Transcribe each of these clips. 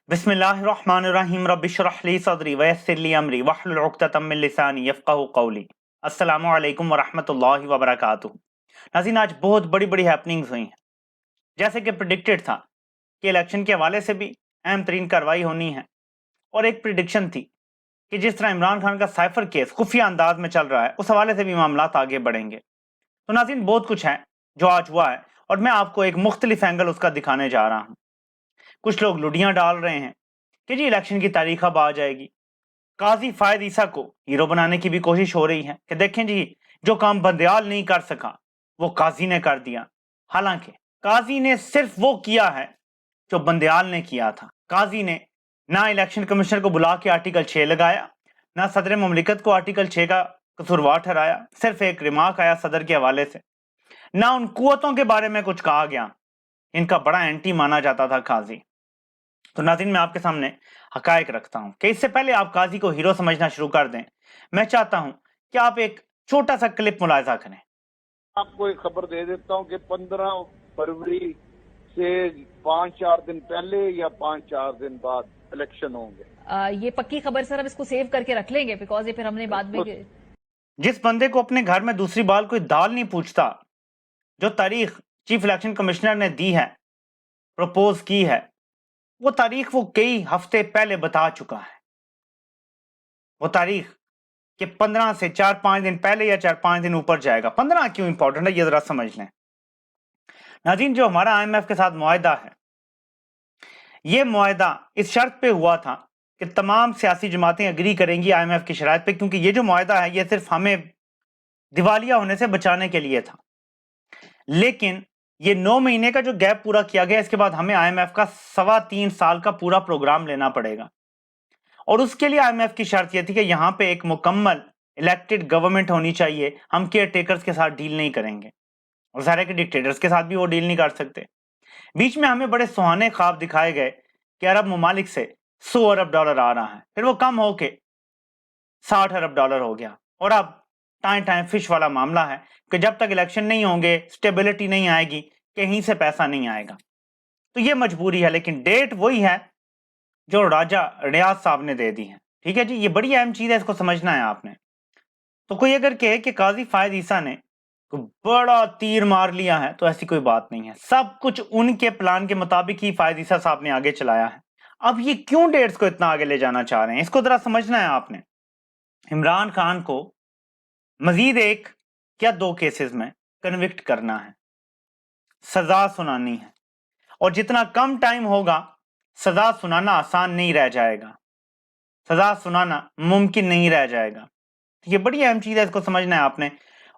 बिस्मिल्लाहिर्रहमानिर्रहीम रब्बि इश्रह ली सदरी वयस्सिर ली अमरी वहलुल उक़दतम मिन लिसानी यफ़क़हू क़ौली। अस्सलामु अलैकुम वरहमतुल्लाहि वबरकातुहू। नाज़रीन, आज बहुत बड़ी बड़ी हैपनिंग्स हुई हैं। जैसे कि प्रिडिक्टेड था कि इलेक्शन के हवाले से भी अहम तरीन कार्रवाई होनी है, और एक प्रिडिक्शन थी कि जिस तरह इमरान खान का साइफर केस खुफिया अंदाज में चल रहा है, उस हवाले से भी मामलात आगे बढ़ेंगे। तो नाज़रीन, बहुत कुछ है जो आज हुआ है, और मैं आपको एक मुख्तलिफ एंगल उसका दिखाने जा रहा हूँ। कुछ लोग लुडियां डाल रहे हैं कि जी इलेक्शन की तारीख अब आ जाएगी। काजी फायद ईसा को हीरो बनाने की भी कोशिश हो रही है कि देखें जी, जो काम बंदयाल नहीं कर सका वो काजी ने कर दिया। हालांकि काजी ने सिर्फ वो किया है जो बंदयाल ने किया था। काजी ने ना इलेक्शन कमिश्नर को बुला के आर्टिकल 6 लगाया, ना सदर ममलिकत को आर्टिकल 6 का कसूरवार ठहराया। सिर्फ एक रिमार्क आया सदर के हवाले से, ना उन कुव्वतों के बारे में कुछ कहा गया इनका बड़ा एंटी माना जाता था काजी। तो नाज़रीन, मैं आपके सामने हकायक रखता हूं कि इससे पहले आप काजी को हीरो समझना शुरू कर दें, मैं चाहता हूं कि आप एक छोटा सा क्लिप मुलाजा करें। आपको एक खबर दे देता हूं कि 15 फरवरी से 5-4 दिन पहले या 5-4 दिन बाद इलेक्शन होंगे। ये पक्की खबर सर, अब इसको सेव करके रख लेंगे बिकॉज ये फिर हमने बाद में जिस बंदे को अपने घर में दूसरी बार कोई दाल नहीं पूछता, जो तारीख चीफ इलेक्शन कमिश्नर ने दी है, प्रपोज की है, वो तारीख वो कई हफ्ते पहले बता चुका है। वो तारीख कि 15 से 4-5 दिन पहले या 4-5 दिन ऊपर जाएगा। 15 क्यों इंपॉर्टेंट है, ये जरा समझ लें। नाज़रीन, जो हमारा IMF के साथ मुआहदा है, ये मुआहदा इस शर्त पे हुआ था कि तमाम सियासी जमातें अग्री करेंगी IMF की शराइत पे, क्योंकि ये जो मुआहदा है ये सिर्फ हमें दिवालिया होने से बचाने के लिए था। लेकिन ये 9 महीने का जो गैप पूरा किया गया, इसके बाद हमें IMF का 3.25 साल का पूरा प्रोग्राम लेना पड़ेगा। और उसके लिए IMF की शर्त यह थी कि यहां पे एक मुकम्मल इलेक्टेड गवर्नमेंट होनी चाहिए। हम केयर टेकर्स के साथ डील नहीं करेंगे, और सारे के डिक्टेटर्स के साथ भी वो डील नहीं कर सकते। बीच में हमें बड़े सुहाने ख्वाब दिखाए गए कि अरब ममालिक से $100 अरब आ रहा है, फिर वो कम होके $60 अरब हो गया। और अब टाइम टाइम फिश वाला मामला है कि जब तक इलेक्शन नहीं होंगे, स्टेबिलिटी नहीं आएगी, कहीं से पैसा नहीं आएगा। तो ये मजबूरी है, लेकिन डेट वही है जो राजा रियाज साहब ने दे दी है। ठीक है जी, ये बड़ी अहम चीज है, इसको समझना है आपने। तो कोई अगर कहे कि काजी फायद ईसा ने बड़ा तीर मार लिया है, तो ऐसी कोई बात नहीं है। सब कुछ उनके प्लान के मुताबिक ही फायद ईसा साहब ने आगे चलाया है। अब ये क्यों डेट्स को इतना आगे ले जाना चाह रहे हैं, इसको जरा समझना है आपने। इमरान खान को मजीद एक या 2 केसेस में कन्विक्ट करना है, सजा सुनानी है, और जितना कम टाइम होगा सजा सुनाना आसान नहीं रह जाएगा, सजा सुनाना मुमकिन नहीं रह जाएगा। ये बड़ी अहम चीज है, इसको समझना है आपने।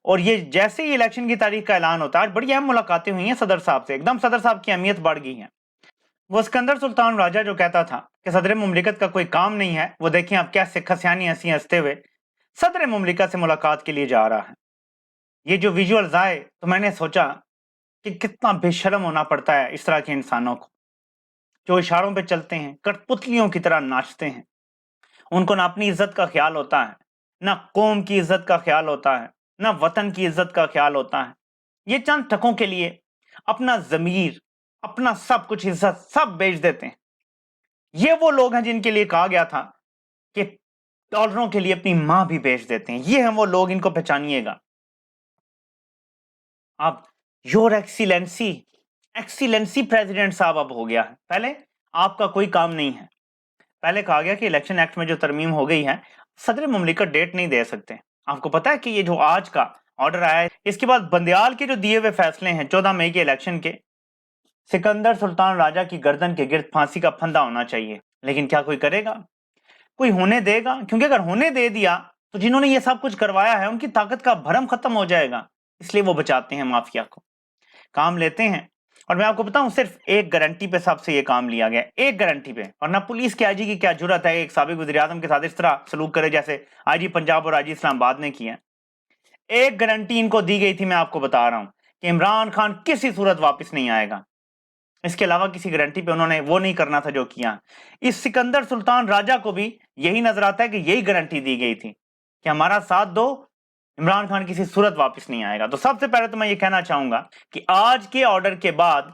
और ये जैसे ही इलेक्शन की तारीख का ऐलान होता है, आज बड़ी अहम मुलाकातें हुई हैं सदर साहब से, एकदम सदर साहब की अहमियत बढ़ गई है। वो सिकंदर सुल्तान राजा जो कहता था कि सदर मुमलिकत का कोई काम नहीं है, वो देखें अब कैसे खसियानी हंसी हंसते हुए सदर मुमलिकत से मुलाकात के लिए जा रहा है। ये जो विजुअल्स आए तो मैंने सोचा कि कितना बेशर्म होना पड़ता है इस तरह के इंसानों को, जो इशारों पे चलते हैं, कठपुतलियों की तरह नाचते हैं। उनको ना अपनी इज्जत का ख्याल होता है, ना कौम की इज्जत का ख्याल होता है, ना वतन की इज्जत का ख्याल होता है। ये चंद टकों के लिए अपना जमीर, अपना सब कुछ, इज्जत सब बेच देते हैं। ये वो लोग हैं जिनके लिए कहा गया था कि डॉलरों के लिए अपनी मां भी बेच देते हैं। ये हैं वो लोग, इनको पहचानिएगा। अब योर एक्सीलेंसी, एक्सीलेंसी प्रेसिडेंट साहब अब हो गया है। पहले आपका कोई काम नहीं है। पहले कहा गया कि इलेक्शन एक्ट में जो तरमीम हो गई है, सदर मुमलिकत डेट नहीं दे सकते। आपको पता है कि ये जो आज का ऑर्डर आया है, इसके बाद बंदयाल के जो दिए हुए फैसले हैं 14 मई के इलेक्शन के, सिकंदर सुल्तान राजा की गर्दन के गिर्द फांसी का फंदा होना चाहिए। लेकिन क्या कोई करेगा, कोई होने देगा? क्योंकि अगर होने दे दिया तो जिन्होंने ये सब कुछ करवाया है उनकी ताकत का भरम खत्म हो जाएगा। इसलिए वो बचाते हैं माफिया को, काम लेते हैं। और मैं आपको बताऊं, सिर्फ एक गारंटी पे सबसे ये काम लिया गया, एक गारंटी पे। और ना पुलिस के आईजी की क्या जुर्रत है एक साबिक वज़ीर आज़म के साथ इस तरह सलूक करे जैसे आईजी पंजाब और आईजी इस्लामाबाद ने किया। एक गारंटी इनको दी गई थी, मैं आपको बता रहा हूं कि इमरान खान किसी सूरत वापस नहीं आएगा। इसके अलावा किसी गारंटी पे उन्होंने वो नहीं करना था जो किया। इस सिकंदर सुल्तान राजा को भी यही नजर आता है कि यही गारंटी दी गई थी कि हमारा साथ दो, इमरान खान किसी सूरत वापस नहीं आएगा। तो सबसे पहले तो मैं ये कहना चाहूंगा कि आज के ऑर्डर के बाद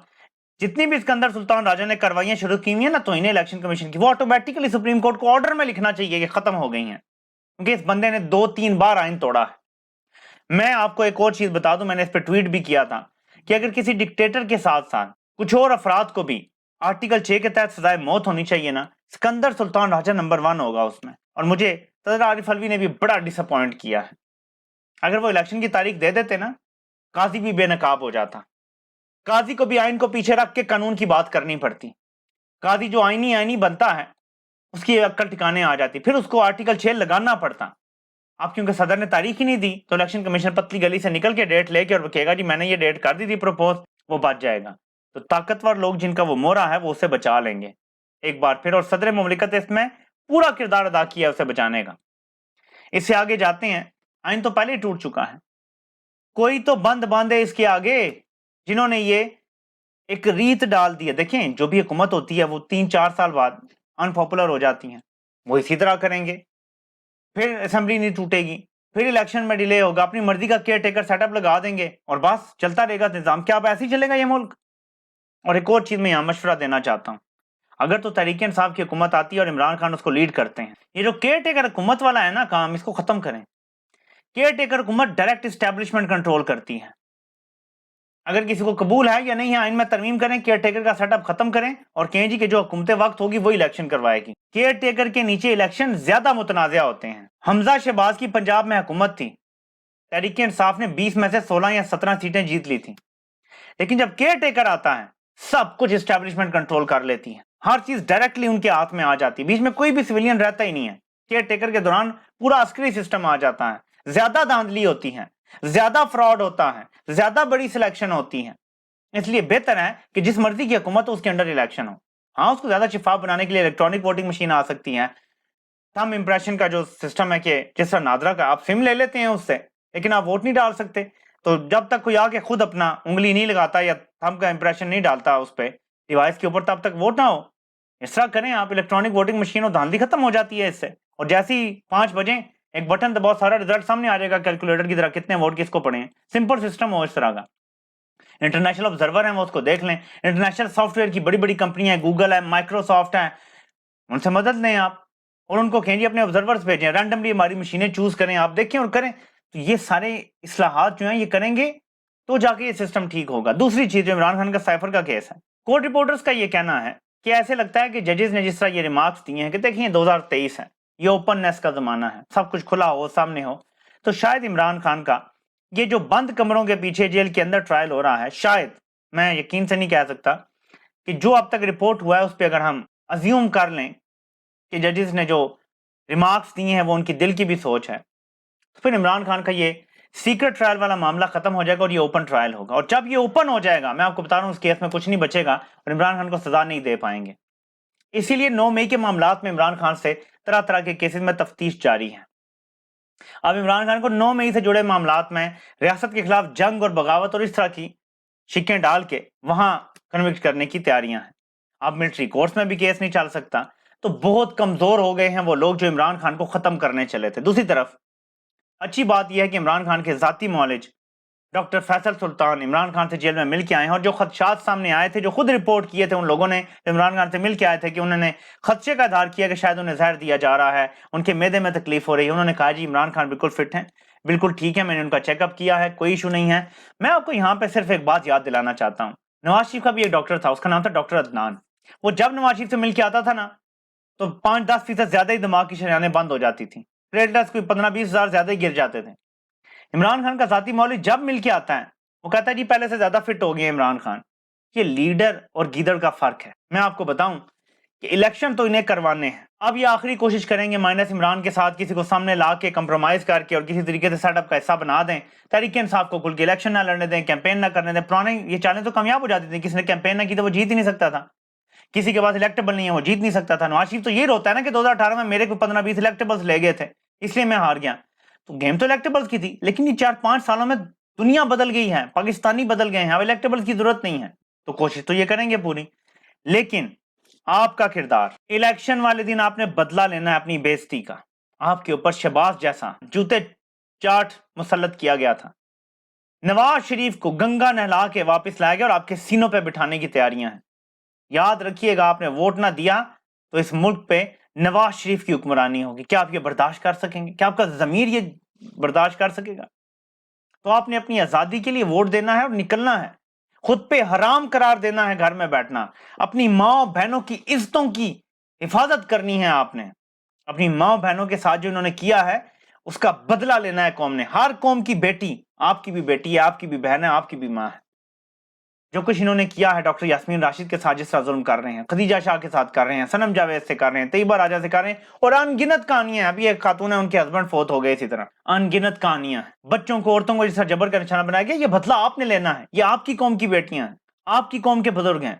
जितनी भी सिकंदर सुल्तान राजा ने कार्रवाइयां शुरू की हुई है ना तो इन्हें इलेक्शन कमीशन की, वो ऑटोमेटिकली सुप्रीम कोर्ट को ऑर्डर में लिखना चाहिए कि खत्म हो गई हैं, क्योंकि इस बंदे ने 2-3 बार आइन तोड़ा है। मैं आपको एक और चीज बता दूं, मैंने इस पर ट्वीट भी किया था कि अगर किसी डिक्टेटर के साथ साथ कुछ और अफराद को भी आर्टिकल 6 के तहत सजाए मौत होनी चाहिए ना, सिकंदर सुल्तान राजा नंबर 1 होगा उसमें। और मुझे सदर आरिफ अलवी ने भी बड़ा डिसअपॉइंट किया है। अगर वो इलेक्शन की तारीख दे देते ना, काजी भी बेनकाब हो जाता। काजी को भी आइन को पीछे रख के कानून की बात करनी पड़ती। काजी जो आईनी बनता है उसकी अक्ल ठिकाने आ जाती, फिर उसको आर्टिकल 6 लगाना पड़ता। अब क्योंकि सदर ने तारीख ही नहीं दी तो इलेक्शन कमीशन पतली गली से निकल के डेट लेके और वो कहेगा जी मैंने ये डेट कर दी थी प्रपोज, वो बच जाएगा। तो ताकतवर लोग जिनका वो मोहरा है वो उसे बचा लेंगे एक बार फिर, और सदर मुमलिकत इसमें पूरा किरदार अदा किया उसे बचाने का। इससे आगे जाते हैं, आइन तो पहले ही टूट चुका है, कोई तो बंद बांधे इसके आगे जिन्होंने ये एक रीत डाल दी है। देखें, जो भी हुकूमत होती है वो 3-4 साल बाद अनपॉपुलर हो जाती है, वो इसी तरह करेंगे, फिर असेंबली नहीं टूटेगी, फिर इलेक्शन में डिले होगा, अपनी मर्जी का केयर टेकर सेटअप लगा देंगे और बस चलता रहेगा निजाम। क्या अब ऐसे ही चलेगा ये मुल्क? और एक और चीज मैं यहाँ मशवरा देना चाहता हूँ, अगर तो तहरीक इंसाफ की हुकूमत आती है और इमरान खान उसको लीड करते हैं, ये जो केयर टेकर हुकूमत वाला है ना काम, इसको खत्म करें। केयर टेकर हुकूमत डायरेक्ट इस्टेब्लिशमेंट कंट्रोल करती है। अगर किसी को कबूल है या नहीं है, आइन में तरमीम करें, केयर टेकर का सेटअप खत्म करें और कहें जी कि जो हुकूमत वक्त होगी वो इलेक्शन करवाएगी। केयर टेकर के नीचे इलेक्शन ज्यादा मुतनाज़ा होते हैं। हमजा शहबाज की पंजाब में हुकूमत थी, तहरीक इंसाफ ने 20 में से 16 या 17 सीटें जीत ली थी, लेकिन जब केयर टेकर आता है सब कुछ इस्टेब्लिशमेंट कंट्रोल कर लेती है, हर चीज डायरेक्टली उनके हाथ में आ जाती है, बीच में कोई भी सिविलियन रहता ही नहीं है। केयर टेकर के दौरान पूरा अस्करी सिस्टम आ जाता है, ज्यादा धांधली होती है, ज्यादा फ्रॉड होता है, ज्यादा बड़ी सिलेक्शन होती है। इसलिए बेहतर है कि जिस मर्जी की हुकूमत हो उसके अंडर इलेक्शन हो। हाँ, उसको ज्यादा शिफाफ बनाने के लिए इलेक्ट्रॉनिक वोटिंग मशीन आ सकती है, थंब इंप्रेशन का जो सिस्टम है कि जिस तरह नादरा का आप सिम ले लेते हैं उससे, लेकिन आप वोट नहीं डाल सकते। तो जब तक कोई आके खुद अपना उंगली नहीं लगाता या थंब का इंप्रेशन नहीं डालता उस पर डिवाइस के ऊपर, तब तक वोट ना हो। इस तरह करें आप, इलेक्ट्रॉनिक वोटिंग मशीन और धांधली खत्म हो जाती है इससे। और जैसे ही 5 बजे एक बटन दबाओ, सारा रिजल्ट सामने आ जाएगा कैलकुलेटर की तरह, कितने वोट किसको पड़े हैं। सिंपल सिस्टम हो इस तरह का। इंटरनेशनल ऑब्जर्वर है वो उसको देख लें, इंटरनेशनल सॉफ्टवेयर की बड़ी बड़ी कंपनियां हैं, गूगल है, माइक्रोसॉफ्ट है, उनसे मदद लें आप और उनको कहें जी अपने ऑब्जर्वर्स भेजें, रैंडमली हमारी मशीनें चूज करें, आप देखें और करें। तो ये सारे इस्लाहात जो हैं ये करेंगे तो जाके ये सिस्टम ठीक होगा। दूसरी चीज, इमरान खान का साइफर का केस है, कोर्ट रिपोर्टर्स का ये कहना है कि ऐसे लगता है कि जजेस ने जिस तरह ये रिमार्क्स दिए हैं कि देखिए 2023 है, ये ओपननेस का जमाना है, सब कुछ खुला हो सामने हो, तो शायद इमरान खान का ये जो बंद कमरों के पीछे जेल के अंदर ट्रायल हो रहा है, शायद, मैं यकीन से नहीं कह सकता, कि जो अब तक रिपोर्ट हुआ है उस पर अगर हम अज्यूम कर लें कि जजेस ने जो रिमार्क्स दिए हैं वो उनकी दिल की भी सोच है, तो फिर इमरान खान का ये सीक्रेट ट्रायल वाला मामला खत्म हो जाएगा और ये ओपन ट्रायल होगा। और जब ये ओपन हो जाएगा, मैं आपको बता रहा हूं, उस केस में कुछ नहीं बचेगा और इमरान खान को सजा नहीं दे पाएंगे। इसीलिए 9 मई के मामलात में इमरान खान से तरह तरह के केसेस में तफ्तीश जारी है। अब इमरान खान को 9 मई से जुड़े मामलात में रियासत के खिलाफ जंग और बगावत और इस तरह की शिकें डाल के वहां कन्विक्ट करने की तैयारियां हैं। अब मिलिट्री कोर्ट्स में भी केस नहीं चल सकता, तो बहुत कमजोर हो गए हैं वो लोग जो इमरान खान को खत्म करने चले थे। दूसरी तरफ अच्छी बात यह है कि इमरान खान के जाती मौलिज डॉक्टर फैसल सुल्तान इमरान खान से जेल में मिल के आए हैं, और जो खदशात सामने आए थे, जो खुद रिपोर्ट किए थे उन लोगों ने, इमरान खान से मिल के आए थे कि उन्होंने खदशे का इजहार किया कि शायद उन्हें जहर दिया जा रहा है, उनके मैदे में तकलीफ हो रही है। उन्होंने कहा जी इमरान खान बिल्कुल फिट हैं, बिल्कुल ठीक है, मैंने उनका चेकअप किया है, कोई इशू नहीं है। मैं आपको यहाँ पे सिर्फ एक बात याद दिलाना चाहता हूँ, नवाज शरीफ का भी एक डॉक्टर था, उसका नाम था डॉक्टर अदनान। वो जब नवाज शरीफ से मिल के आता था ना तो 5-10% ज्यादा ही दिमाग की शरियानें बंद हो जाती थी, प्लेटलेट्स कोई 15-20 हजार ज्यादा ही गिर जाते थे। इमरान खान का जाती मौलवी जब मिल के आता है वो कहता है जी पहले से ज्यादा फिट हो गए इमरान खान। ये लीडर और गीदड़ का फर्क है। मैं आपको बताऊं कि इलेक्शन तो इन्हें करवाने हैं, अब ये आखिरी कोशिश करेंगे माइनस इमरान के साथ किसी को सामने ला के कंप्रोमाइज करके और किसी तरीके से सेटअप का हिस्सा बना दें, तहरीक इंसाफ को खुल के इलेक्शन ना लड़ने दें, कैंपेन ना करने दें। पुराने ये चालें तो कामयाब हो जाती थी, किसी ने कैंपेन ना की तो वो जीत ही नहीं सकता था, किसी के पास इलेक्टेबल नहीं है वो जीत नहीं सकता था। नवाज शरीफ तो ये रोता है ना कि 2018 में मेरे को 15-20 इलेक्टेबल्स ले गए थे इसलिए मैं हार गया। तो गेम तो इलेक्टेबल्स की थी, लेकिन ये 4-5 सालों में दुनिया बदल गई है, पाकिस्तानी बदल गए हैं, अब इलेक्टेबल्स की जरूरत नहीं है। तो कोशिश तो ये करेंगे पूरी, लेकिन आपका किरदार इलेक्शन वाले दिन आपने बदला लेना है अपनी बेइज्जती का। आपके ऊपर शहबाज जैसा जूते चाट मुसल्लत किया गया था, نواز شریف کو گنگا نہلا کے واپس لایا گیا اور آپ کے سینوں پہ بٹھانے کی تیاریاں ہیں. یاد رکھیے گا, آپ نے ووٹ نہ دیا تو اس ملک پہ نواز شریف کی حکمرانی ہوگی. کیا آپ یہ برداشت کر سکیں گے؟ کیا آپ کا ضمیر یہ برداشت کر سکے گا؟ تو آپ نے اپنی آزادی کے لیے ووٹ دینا ہے اور نکلنا ہے. خود پہ حرام قرار دینا ہے گھر میں بیٹھنا. اپنی ماں بہنوں کی عزتوں کی حفاظت کرنی ہے. آپ نے اپنی ماں بہنوں کے ساتھ جو انہوں نے کیا ہے اس کا بدلہ لینا ہے قوم نے. ہر قوم کی بیٹی, آپ کی بھی بیٹی ہے, آپ کی بھی بہن ہے, آپ کی بھی ماں ہے. جو کچھ انہوں نے کیا ہے ڈاکٹر یاسمین راشد کے ساتھ جس طرح ظلم کر رہے ہیں, خدیجہ شاہ کے ساتھ کر رہے ہیں, صنم جاوید سے کر رہے ہیں, طیبہ راجہ سے کر رہے ہیں, اور ان گنت کہانیاں ہیں. ابھی ایک خاتون ہے, ان کے ہسبینڈ فوت ہو گئے اسی طرح. ان گنت کہانیاں ہیں. بچوں کو, عورتوں کو جس طرح جبر کا نشانہ بنایا گیا, یہ بدلہ آپ نے لینا ہے. یہ آپ کی قوم کی بیٹیاں ہیں, آپ کی قوم کے بزرگ ہیں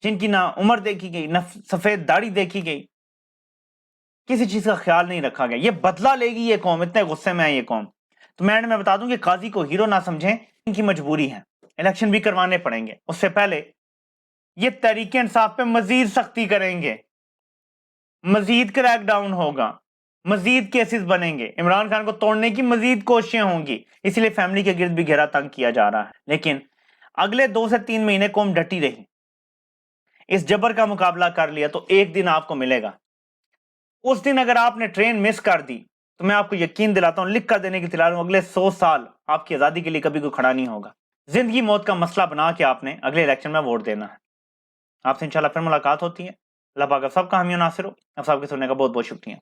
جن کی نہ عمر دیکھی گئی, نہ سفید داڑھی دیکھی گئی, کسی چیز کا خیال نہیں رکھا گیا. یہ بدلہ لے گی یہ قوم. اتنے غصے میں ہے یہ قوم. تو میں بتا دوں کہ قاضی کو ہیرو نہ سمجھیں, ان کی مجبوری ہے. الیکشن بھی کروانے پڑیں گے. اس سے پہلے یہ تحریک انصاف پہ مزید سختی کریں گے, مزید کریک ڈاؤن ہوگا, مزید کیسز بنیں گے. عمران خان کو توڑنے کی مزید کوششیں ہوں گی. اسی لیے فیملی کے گرد بھی گھیرا تنگ کیا جا رہا ہے. لیکن اگلے 2 سے 3 مہینے قوم ڈٹی رہی, اس جبر کا مقابلہ کر لیا تو ایک دن آپ کو ملے گا. اس دن اگر آپ نے ٹرین مس کر دی تو میں آپ کو یقین دلاتا ہوں, لکھ کر دینے کی دلا رہا ہوں, اگلے 100 سال آپ کی آزادی کے لیے کبھی کوئی کھڑا نہیں ہوگا. زندگی موت کا مسئلہ بنا کے آپ نے اگلے الیکشن میں ووٹ دینا ہے. آپ سے انشاءاللہ پھر ملاقات ہوتی ہے. اللہ پاک آپ سب کا حامی و ناصر ہو. آپ سب کے سننے کا بہت بہت شکریہ.